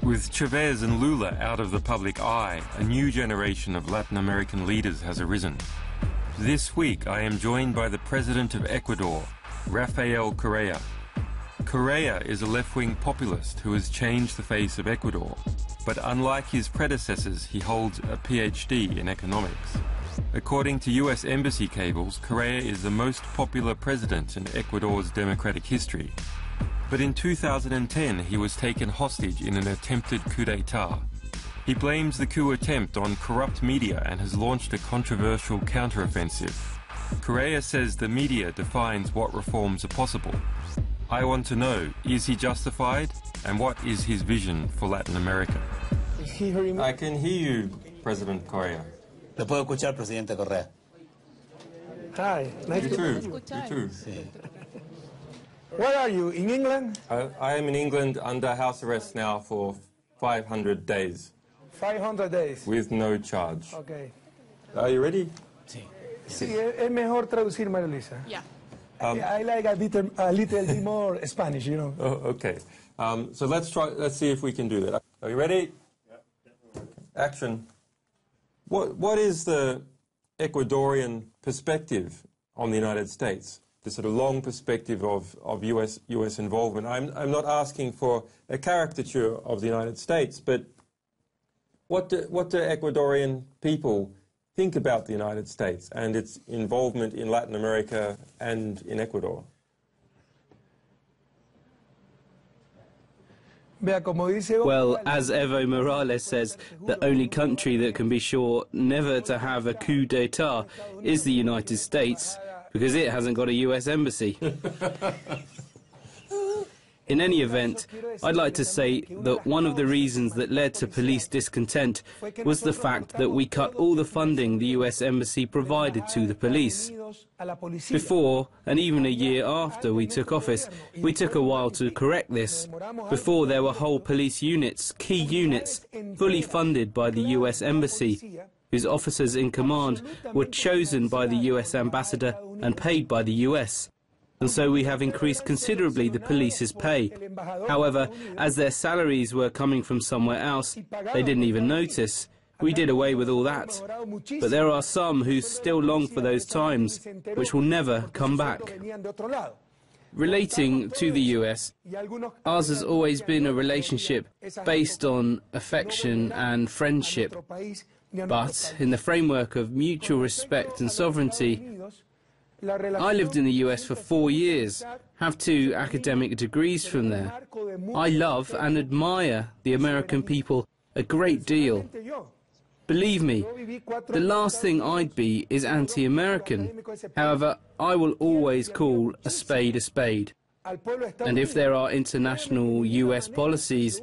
With Chavez and Lula out of the public eye, a new generation of Latin American leaders has arisen. This week, I am joined by the President of Ecuador, Rafael Correa. Correa is a left-wing populist who has changed the face of Ecuador, but unlike his predecessors, he holds a PhD in economics. According to US embassy cables, Correa is the most popular president in Ecuador's democratic history. But in 2010, he was taken hostage in an attempted coup d'etat. He blames the coup attempt on corrupt media and has launched a controversial counteroffensive. Correa says the media defines what reforms are possible. I want to know, is he justified? And what is his vision for Latin America? I can hear you, President Correa. ¿Le puedo escuchar, Presidente Correa? Hi, nice to meet you. You too. Sí. Where are you, in England? I am in England under house arrest now for 500 days. 500 days. With no charge. Okay. Are you ready? Sí. Sí, es mejor traducir, María Luisa. Yeah. I like a little bit more Spanish, you know. Oh, okay. So let's see if we can do that. Are you ready? Yeah. Action. What is the Ecuadorian perspective on the United States? The sort of long perspective of US involvement. I'm not asking for a caricature of the United States, but what do Ecuadorian people think about the United States and its involvement in Latin America and in Ecuador? Well, as Evo Morales says, the only country that can be sure never to have a coup d'etat is the United States, because it hasn't got a US embassy. In any event, I'd like to say that one of the reasons that led to police discontent was the fact that we cut all the funding the US Embassy provided to the police. Before, and even a year after we took office, we took a while to correct this. Before, there were whole police units, key units, fully funded by the US Embassy, whose officers in command were chosen by the US ambassador and paid by the US. And so we have increased considerably the police's pay. However, as their salaries were coming from somewhere else, they didn't even notice. We did away with all that. But there are some who still long for those times, which will never come back. Relating to the US, ours has always been a relationship based on affection and friendship. But in the framework of mutual respect and sovereignty, I lived in the US for 4 years, have 2 academic degrees from there. I love and admire the American people a great deal. Believe me, the last thing I'd be is anti-American. However, I will always call a spade a spade. And if there are international US policies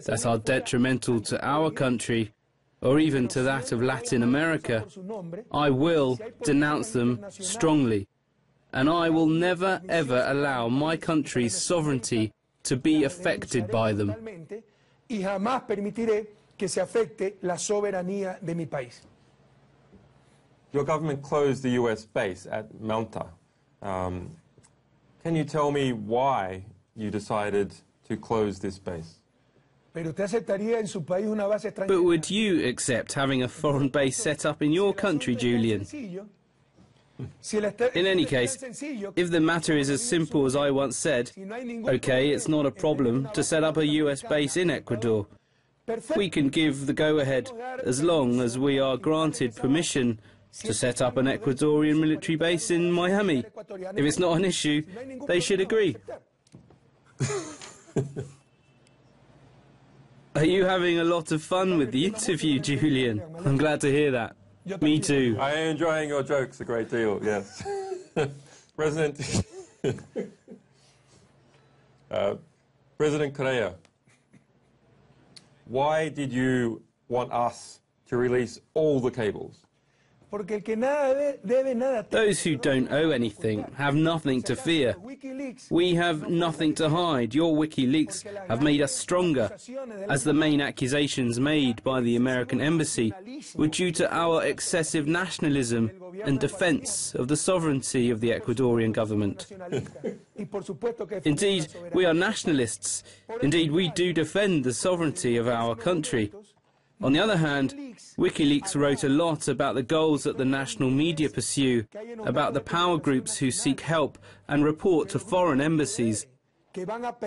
that are detrimental to our country, or even to that of Latin America, I will denounce them strongly. And I will never ever allow my country's sovereignty to be affected by them. Your government closed the US base at Malta. Can you tell me why you decided to close this base? But would you accept having a foreign base set up in your country, Julian? In any case, if the matter is as simple as I once said, okay, it's not a problem to set up a US base in Ecuador. We can give the go-ahead as long as we are granted permission to set up an Ecuadorian military base in Miami. If it's not an issue, they should agree. Are you having a lot of fun with the interview, Julian? I'm glad to hear that. Me too. I am enjoying your jokes a great deal, yes. President Correa, why did you want us to release all the cables? Those who don't owe anything have nothing to fear. We have nothing to hide. Your WikiLeaks have made us stronger, as the main accusations made by the American embassy were due to our excessive nationalism and defence of the sovereignty of the Ecuadorian government. Indeed, we are nationalists. Indeed, we do defend the sovereignty of our country. On the other hand, WikiLeaks wrote a lot about the goals that the national media pursue, about the power groups who seek help and report to foreign embassies.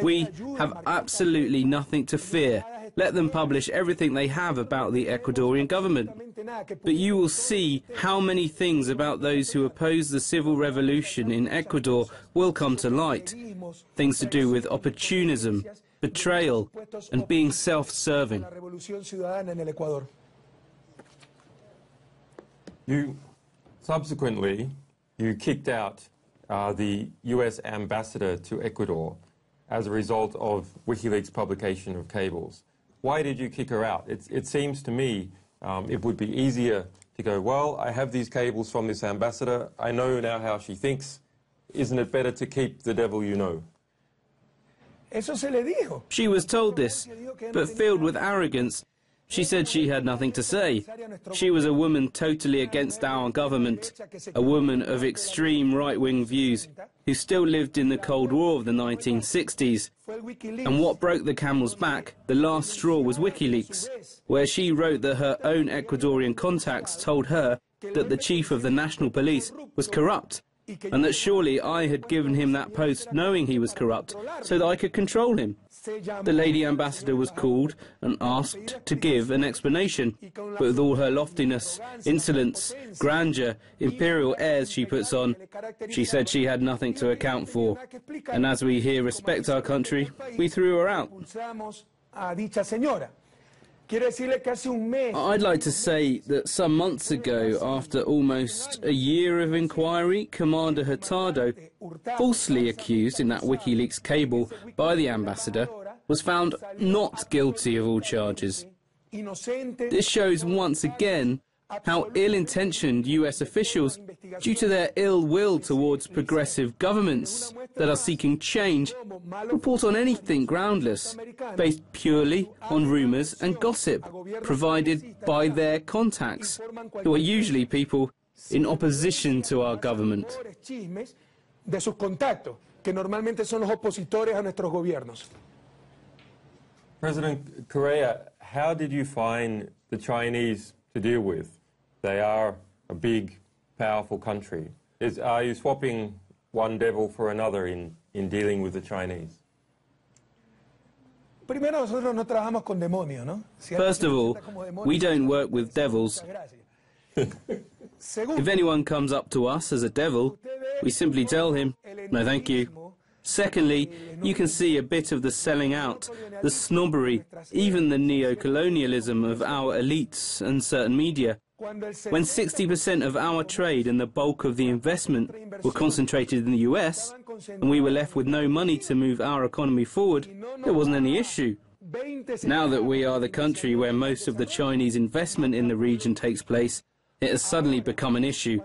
We have absolutely nothing to fear. Let them publish everything they have about the Ecuadorian government. But you will see how many things about those who oppose the civil revolution in Ecuador will come to light. Things to do with opportunism, betrayal and being self-serving. Subsequently, you kicked out the US ambassador to Ecuador as a result of WikiLeaks' publication of cables. Why did you kick her out? It seems to me it would be easier to go, well, I have these cables from this ambassador, I know now how she thinks. Isn't it better to keep the devil you know? She was told this, but filled with arrogance, she said she had nothing to say. She was a woman totally against our government, a woman of extreme right-wing views, who still lived in the Cold War of the 1960s. And what broke the camel's back, the last straw, was WikiLeaks, where she wrote that her own Ecuadorian contacts told her that the chief of the national police was corrupt, and that surely I had given him that post knowing he was corrupt, so that I could control him. The lady ambassador was called and asked to give an explanation, but with all her loftiness, insolence, grandeur, imperial airs she puts on, she said she had nothing to account for. And as we here respect our country, we threw her out. I'd like to say that some months ago, after almost a year of inquiry, Commander Hurtado, falsely accused in that WikiLeaks cable by the ambassador, was found not guilty of all charges. This shows once again how ill-intentioned US officials, due to their ill will towards progressive governments that are seeking change, report on anything groundless, based purely on rumours and gossip provided by their contacts, who are usually people in opposition to our government. President Correa, how did you find the Chinese to deal with? They are a big, powerful country. Are you swapping one devil for another in dealing with the Chinese? First of all, we don't work with devils. If anyone comes up to us as a devil, we simply tell him, no thank you. Secondly, you can see a bit of the selling out, the snobbery, even the neo-colonialism of our elites and certain media. When 60% of our trade and the bulk of the investment were concentrated in the US, and we were left with no money to move our economy forward, there wasn't any issue. Now that we are the country where most of the Chinese investment in the region takes place, it has suddenly become an issue.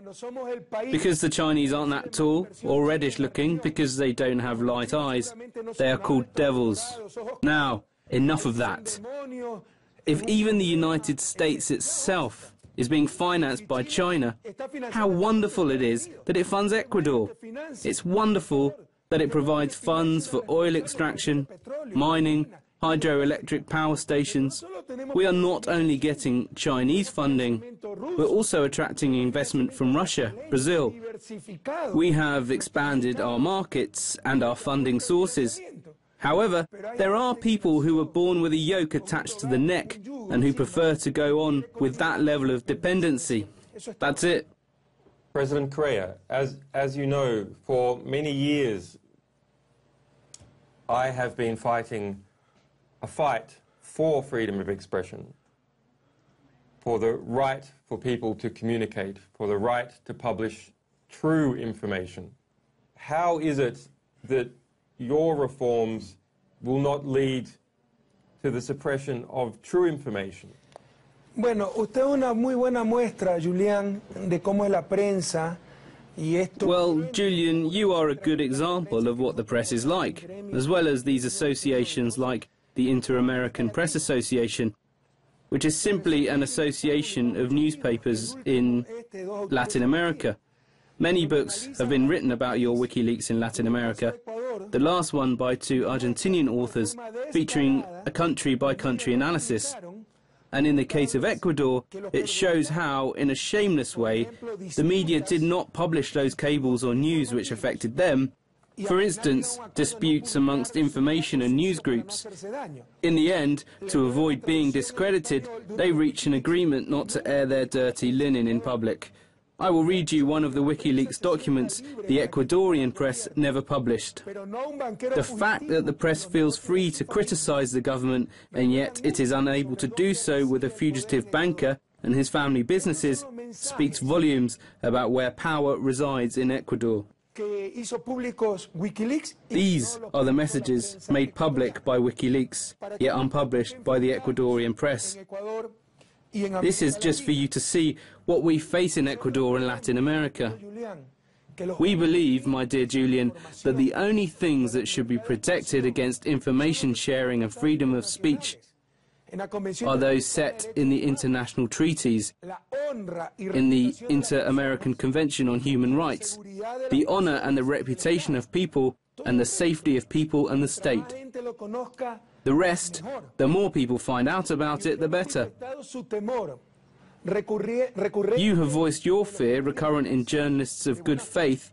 Because the Chinese aren't that tall or reddish looking, because they don't have light eyes, they are called devils. Now, enough of that. If even the United States itself is being financed by China, how wonderful it is that it funds Ecuador. It's wonderful that it provides funds for oil extraction, mining, hydroelectric power stations. We are not only getting Chinese funding, we're also attracting investment from Russia, Brazil. We have expanded our markets and our funding sources. However, there are people who were born with a yoke attached to the neck and who prefer to go on with that level of dependency. That's it. President Correa, as you know, for many years I have been fighting a fight for freedom of expression, for the right for people to communicate, for the right to publish true information. How is it that your reforms will not lead to the suppression of true information? Bueno, usted es una muy buena muestra, Julian, de cómo es la prensa. Well, Julian, you are a good example of what the press is like, as well as these associations like the Inter-American Press Association, which is simply an association of newspapers in Latin America. Many books have been written about your WikiLeaks in Latin America, the last one by two Argentinian authors featuring a country-by-country analysis. And in the case of Ecuador, it shows how, in a shameless way, the media did not publish those cables or news which affected them. For instance, disputes amongst information and news groups. In the end, to avoid being discredited, they reach an agreement not to air their dirty linen in public. I will read you one of the WikiLeaks documents the Ecuadorian press never published. The fact that the press feels free to criticize the government and yet it is unable to do so with a fugitive banker and his family businesses speaks volumes about where power resides in Ecuador. These are the messages made public by WikiLeaks, yet unpublished by the Ecuadorian press. This is just for you to see what we face in Ecuador and Latin America. We believe, my dear Julian, that the only things that should be protected against information sharing and freedom of speech are those set in the international treaties, in the Inter-American Convention on Human Rights, the honor and the reputation of people, and the safety of people and the state. The rest, the more people find out about it, the better. You have voiced your fear, recurrent in journalists of good faith,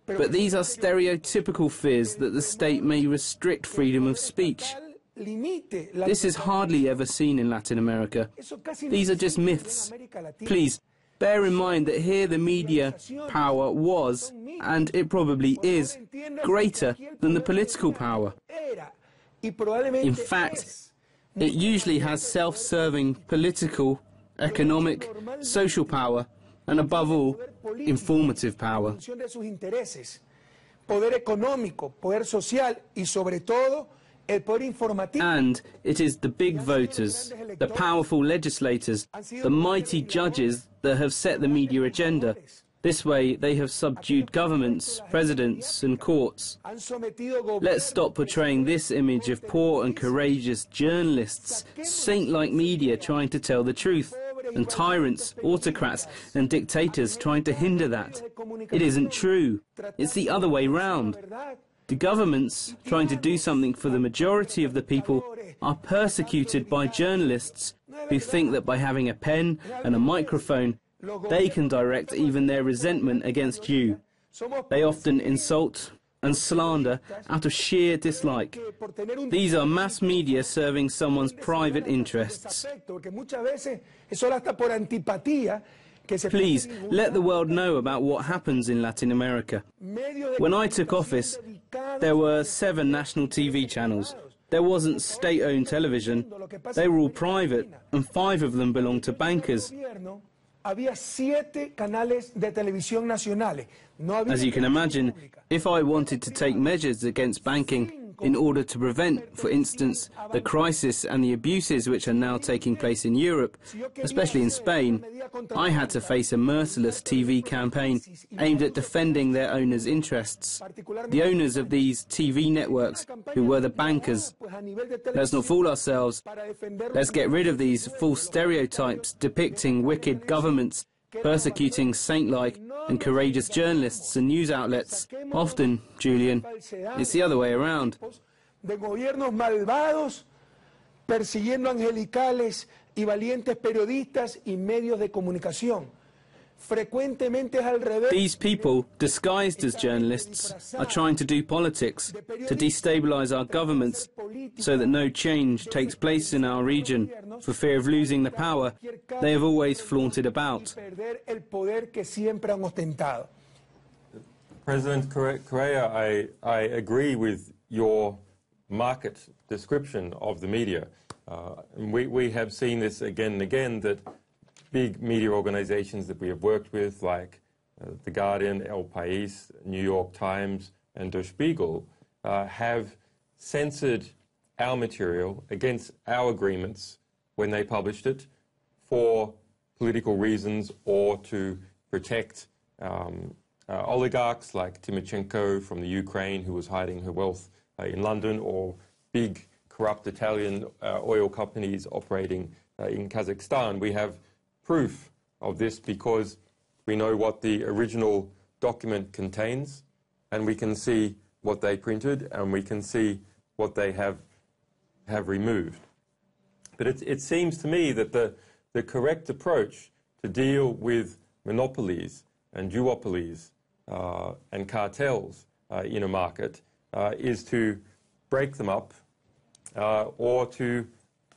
but these are stereotypical fears that the state may restrict freedom of speech. This is hardly ever seen in Latin America. These are just myths. Please, bear in mind that here the media power was, and it probably is, greater than the political power. In fact, it usually has self-serving political, economic, social power, and above all, informative power. And it is the big voters, the powerful legislators, the mighty judges that have set the media agenda. This way, they have subdued governments, presidents and courts. Let's stop portraying this image of poor and courageous journalists, saint-like media trying to tell the truth, and tyrants, autocrats and dictators trying to hinder that. It isn't true. It's the other way round. The governments, trying to do something for the majority of the people, are persecuted by journalists who think that by having a pen and a microphone, they can direct even their resentment against you. They often insult and slander out of sheer dislike. These are mass media serving someone's private interests. Please, let the world know about what happens in Latin America. When I took office, there were 7 national TV channels. There wasn't state-owned television. They were all private, and 5 of them belonged to bankers. As you can imagine, if I wanted to take measures against banking in order to prevent, for instance, the crisis and the abuses which are now taking place in Europe, especially in Spain, I had to face a merciless TV campaign aimed at defending their owners' interests, the owners of these TV networks, who were the bankers. Let's not fool ourselves. Let's get rid of these false stereotypes depicting wicked governments persecuting saint-like and courageous journalists and news outlets. Often, Julian, it's the other way around. De gobiernos malvados persiguiendo angelicales y valientes periodistas y medios de comunicación. Frecuentemente es al revés. These people, disguised as journalists, are trying to do politics, to destabilize our governments, so that no change takes place in our region. For fear of losing the power they have always flaunted about. President Correa, I agree with your market description of the media. We have seen this again and again, that big media organizations that we have worked with, like The Guardian, El País, New York Times, and Der Spiegel, have censored our material against our agreements when they published it for political reasons or to protect oligarchs like Tymoshenko from the Ukraine, who was hiding her wealth in London, or big corrupt Italian oil companies operating in Kazakhstan. We have proof of this because we know what the original document contains, and we can see what they printed, and we can see what they have removed. But it seems to me that the correct approach to deal with monopolies and duopolies and cartels in a market is to break them up or to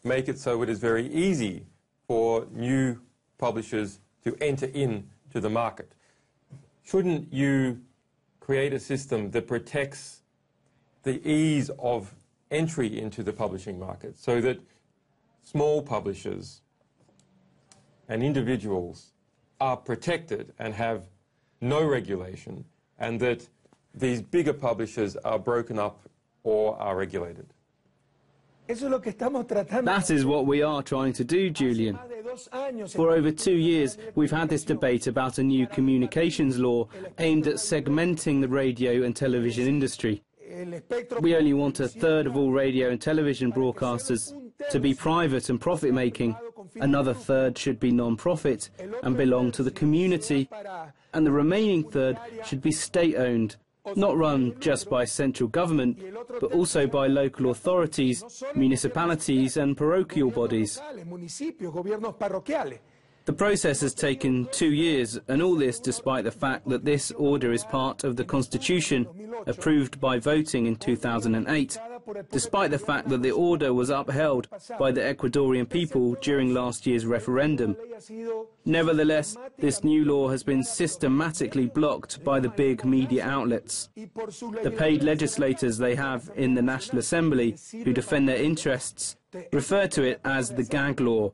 make it so it is very easy for new publishers to enter into the market. Shouldn't you create a system that protects the ease of entry into the publishing market so that small publishers and individuals are protected and have no regulation, and that these bigger publishers are broken up or are regulated? That is what we are trying to do, Julian. For over 2 years, we've had this debate about a new communications law aimed at segmenting the radio and television industry. We only want a third of all radio and television broadcasters to be private and profit-making. Another third should be non-profit and belong to the community, and the remaining third should be state-owned, not run just by central government, but also by local authorities, municipalities and parochial bodies. The process has taken 2 years, and all this despite the fact that this order is part of the Constitution, approved by voting in 2008, despite the fact that the order was upheld by the Ecuadorian people during last year's referendum. Nevertheless, this new law has been systematically blocked by the big media outlets. The paid legislators they have in the National Assembly, who defend their interests, refer to it as the gag law,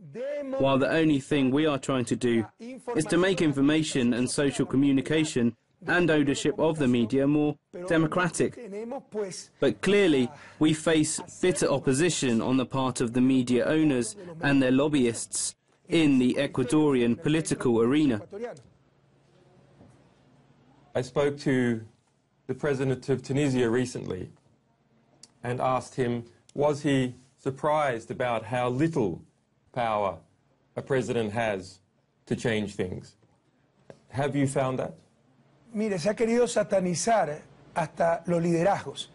while the only thing we are trying to do is to make information and social communication and ownership of the media more democratic. But clearly, we face bitter opposition on the part of the media owners and their lobbyists in the Ecuadorian political arena. I spoke to the president of Tunisia recently and asked him, was he surprised about how little power a president has to change things? Have you found that? Mire, se ha querido satanizar hasta los liderazgos,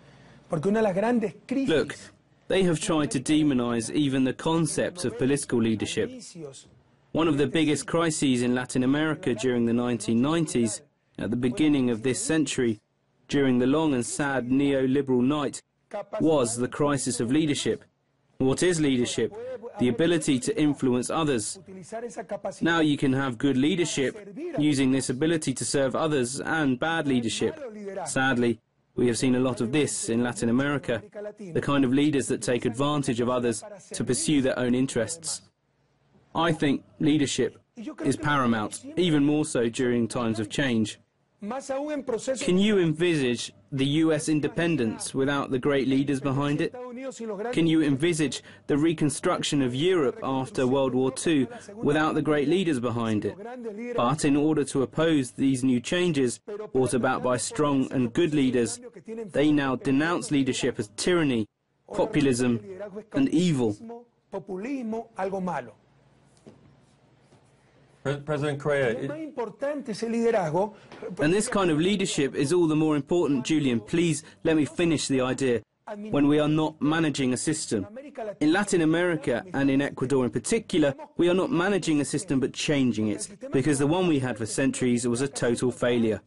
porque una de las grandes crisis. Look, they have tried to demonize even the concept of political leadership. One of the biggest crises in Latin America during the 1990s, at the beginning of this century, during the long and sad neoliberal night, was the crisis of leadership. What is leadership? The ability to influence others. Now you can have good leadership using this ability to serve others, and bad leadership. Sadly, we have seen a lot of this in Latin America, the kind of leaders that take advantage of others to pursue their own interests. I think leadership is paramount, even more so during times of change. Can you envisage the US independence without the great leaders behind it? Can you envisage the reconstruction of Europe after World War II without the great leaders behind it? But in order to oppose these new changes, brought about by strong and good leaders, they now denounce leadership as tyranny, populism and evil. President Correa, and this kind of leadership is all the more important, Julian. Please let me finish the idea. When we are not managing a system. In Latin America, and in Ecuador in particular, we are not managing a system but changing it, because the one we had for centuries was a total failure.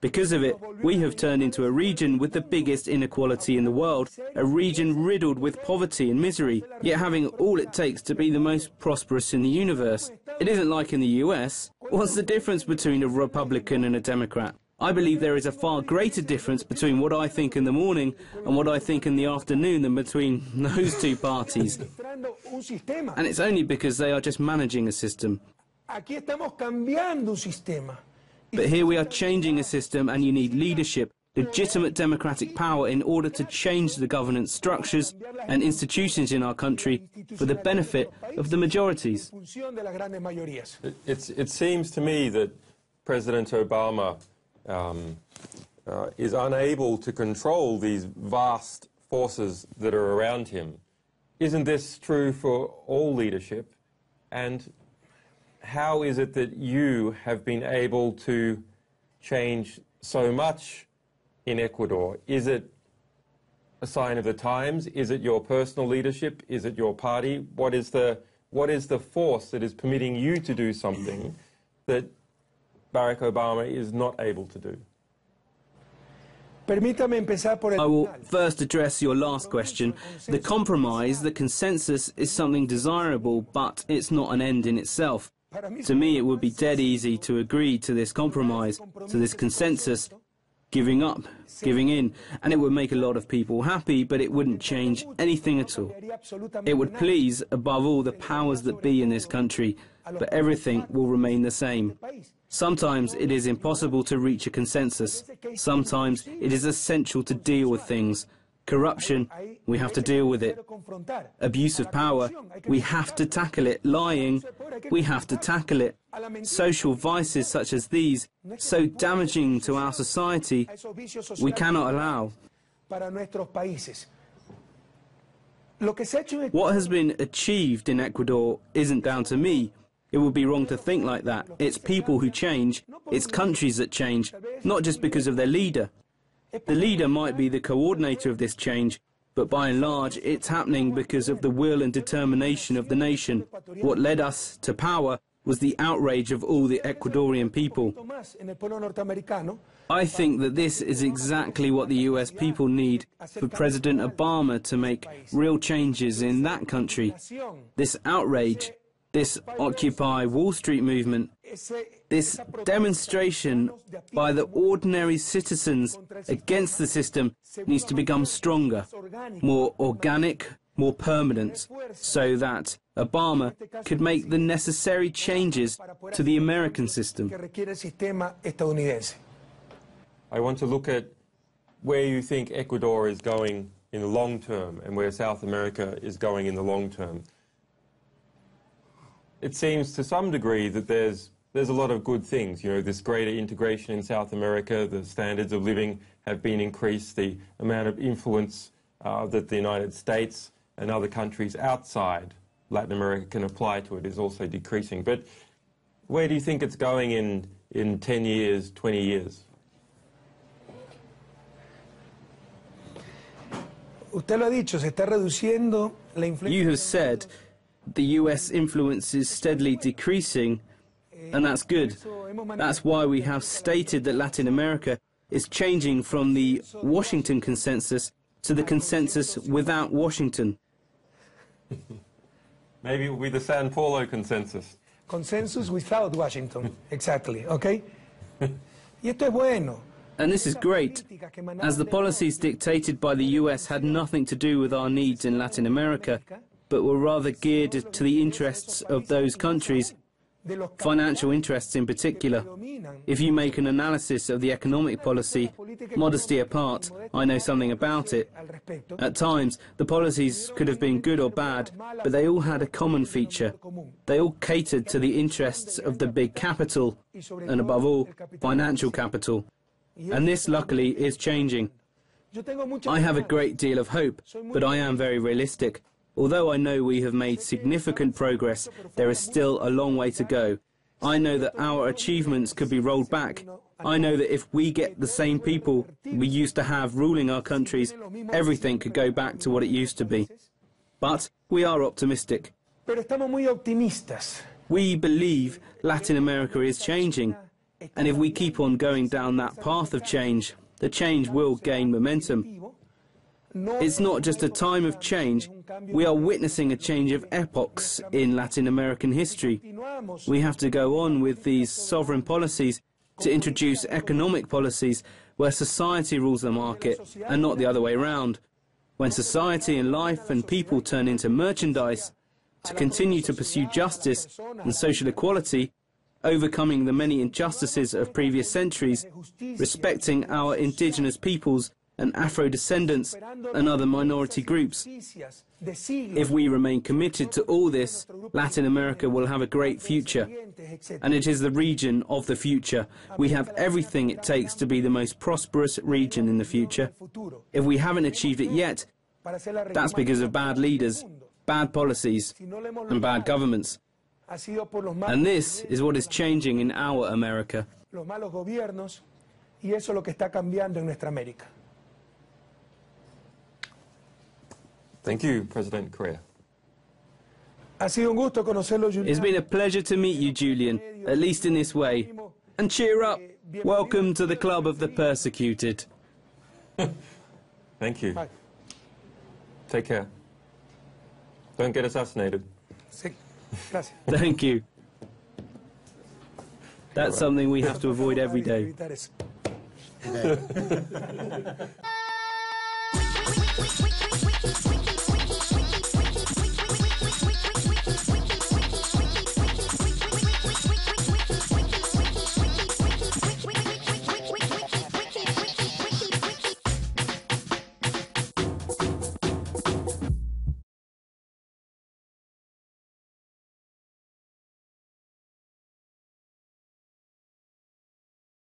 Because of it, we have turned into a region with the biggest inequality in the world, a region riddled with poverty and misery, yet having all it takes to be the most prosperous in the universe. It isn't like in the US. What's the difference between a Republican and a Democrat? I believe there is a far greater difference between what I think in the morning and what I think in the afternoon than between those two parties. And it's only because they are just managing a system. But here we are changing a system, and you need leadership legitimate democratic power in order to change the governance structures and institutions in our country for the benefit of the majorities. It seems to me that President Obama is unable to control these vast forces that are around him. Isn't this true for all leadership? And how is it that you have been able to change so much in Ecuador? Is it a sign of the times? Is it your personal leadership? Is it your party? What is the force that is permitting you to do something that Barack Obama is not able to do? I will first address your last question. The compromise, the consensus, is something desirable, but it's not an end in itself. To me, it would be dead easy to agree to this compromise, to this consensus, giving up, giving in, and it would make a lot of people happy, but it wouldn't change anything at all. It would please, above all, the powers that be in this country, but everything will remain the same. Sometimes it is impossible to reach a consensus. Sometimes it is essential to deal with things. Corruption, we have to deal with it. Abuse of power, we have to tackle it. Lying, we have to tackle it. Social vices such as these, so damaging to our society, we cannot allow. What has been achieved in Ecuador isn't down to me. It would be wrong to think like that. It's people who change, it's countries that change, not just because of their leader. The leader might be the coordinator of this change, but by and large it's happening because of the will and determination of the nation. What led us to power was the outrage of all the Ecuadorian people. I think that this is exactly what the US people need for President Obama to make real changes in that country. This outrage, this Occupy Wall Street movement, this demonstration by the ordinary citizens against the system needs to become stronger, more organic, more permanent, so that Obama could make the necessary changes to the American system. I want to look at where you think Ecuador is going in the long term and where South America is going in the long term. It seems to some degree that there's a lot of good things. You know, this greater integration in South America, the standards of living have been increased, the amount of influence that the United States and other countries outside Latin America can apply to it is also decreasing. But where do you think it's going in 10 years, 20 years? You have said the US influence is steadily decreasing, and that's good. That's why we have stated that Latin America is changing from the Washington consensus to the consensus without Washington. Maybe it will be the San Paulo consensus. Consensus without Washington, exactly, okay? Y esto es bueno. And this is great, as the policies dictated by the US had nothing to do with our needs in Latin America, but were rather geared to the interests of those countries, financial interests in particular. If you make an analysis of the economic policy, modesty apart, I know something about it. At times, the policies could have been good or bad, but they all had a common feature. They all catered to the interests of the big capital, and above all, financial capital. And this, luckily, is changing. I have a great deal of hope, but I am very realistic. Although I know we have made significant progress, there is still a long way to go. I know that our achievements could be rolled back. I know that if we get the same people we used to have ruling our countries, everything could go back to what it used to be. But we are optimistic. We believe Latin America is changing, and if we keep on going down that path of change, the change will gain momentum. It's not just a time of change, we are witnessing a change of epochs in Latin American history. We have to go on with these sovereign policies to introduce economic policies where society rules the market and not the other way around. When society and life and people turn into merchandise, to continue to pursue justice and social equality, overcoming the many injustices of previous centuries, respecting our indigenous peoples and Afro-descendants and other minority groups. If we remain committed to all this, Latin America will have a great future. And it is the region of the future. We have everything it takes to be the most prosperous region in the future. If we haven't achieved it yet, that's because of bad leaders, bad policies, and bad governments. And this is what is changing in our America. Thank you, President Correa. It's been a pleasure to meet you, Julian, at least in this way. And cheer up. Welcome to the club of the persecuted. Thank you. Take care. Don't get assassinated. Thank you. That's something we have to avoid every day.